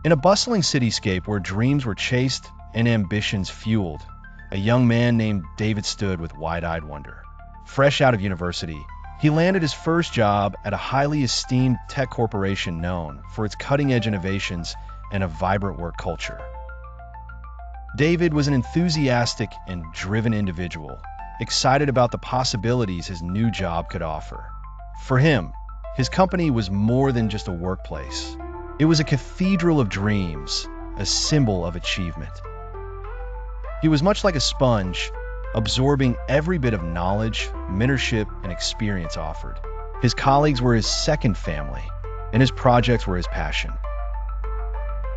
In a bustling cityscape where dreams were chased and ambitions fueled, a young man named David stood with wide-eyed wonder. Fresh out of university, he landed his first job at a highly esteemed tech corporation known for its cutting-edge innovations and a vibrant work culture. David was an enthusiastic and driven individual, excited about the possibilities his new job could offer. For him, his company was more than just a workplace. It was a cathedral of dreams, a symbol of achievement. He was much like a sponge, absorbing every bit of knowledge, mentorship, and experience offered. His colleagues were his second family, and his projects were his passion.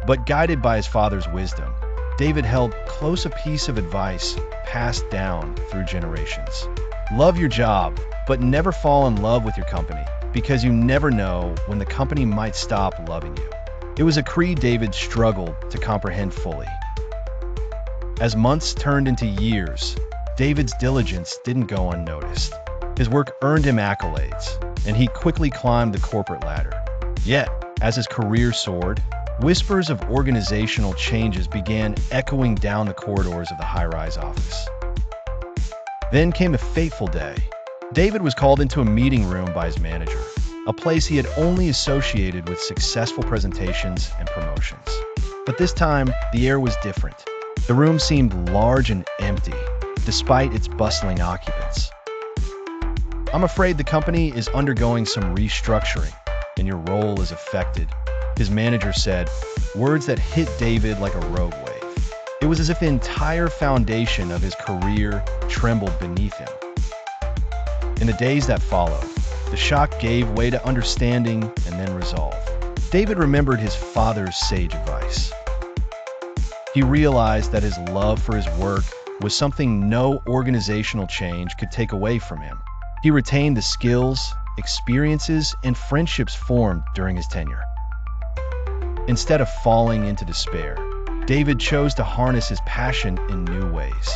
But guided by his father's wisdom, David held close a piece of advice passed down through generations. Love your job, but never fall in love with your company, because you never know when the company might stop loving you. It was a creed David struggled to comprehend fully. As months turned into years, David's diligence didn't go unnoticed. His work earned him accolades, and he quickly climbed the corporate ladder. Yet, as his career soared, whispers of organizational changes began echoing down the corridors of the high-rise office. Then came a fateful day. David was called into a meeting room by his manager, a place he had only associated with successful presentations and promotions. But this time, the air was different. The room seemed large and empty, despite its bustling occupants. "I'm afraid the company is undergoing some restructuring, and your role is affected," his manager said, words that hit David like a rogue wave. It was as if the entire foundation of his career trembled beneath him. In the days that followed, the shock gave way to understanding and then resolve. David remembered his father's sage advice. He realized that his love for his work was something no organizational change could take away from him. He retained the skills, experiences, and friendships formed during his tenure. Instead of falling into despair, David chose to harness his passion in new ways.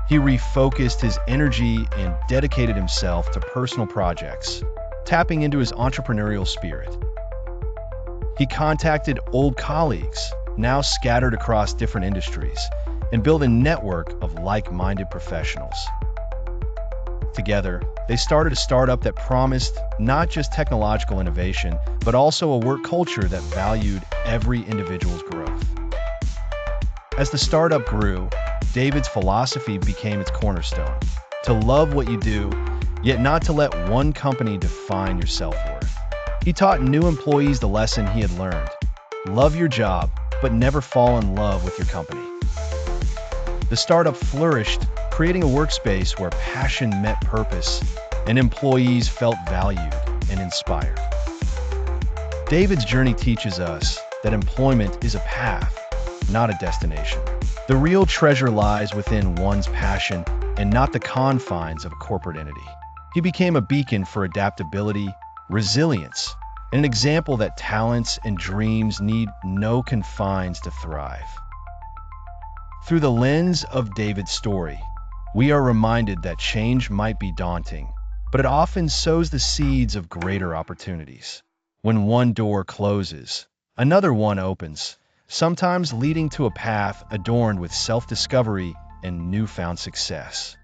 He refocused his energy and dedicated himself to personal projects, tapping into his entrepreneurial spirit. He contacted old colleagues, now scattered across different industries, and built a network of like-minded professionals. Together, they started a startup that promised not just technological innovation, but also a work culture that valued every individual's growth. As the startup grew, David's philosophy became its cornerstone: to love what you do, yet not to let one company define your self-worth. He taught new employees the lesson he had learned: love your job, but never fall in love with your company. The startup flourished, creating a workspace where passion met purpose and employees felt valued and inspired. David's journey teaches us that employment is a path, not a destination. The real treasure lies within one's passion and not the confines of a corporate entity. He became a beacon for adaptability, resilience, and an example that talents and dreams need no confines to thrive. Through the lens of David's story, we are reminded that change might be daunting, but it often sows the seeds of greater opportunities. When one door closes, another one opens, sometimes leading to a path adorned with self-discovery and newfound success.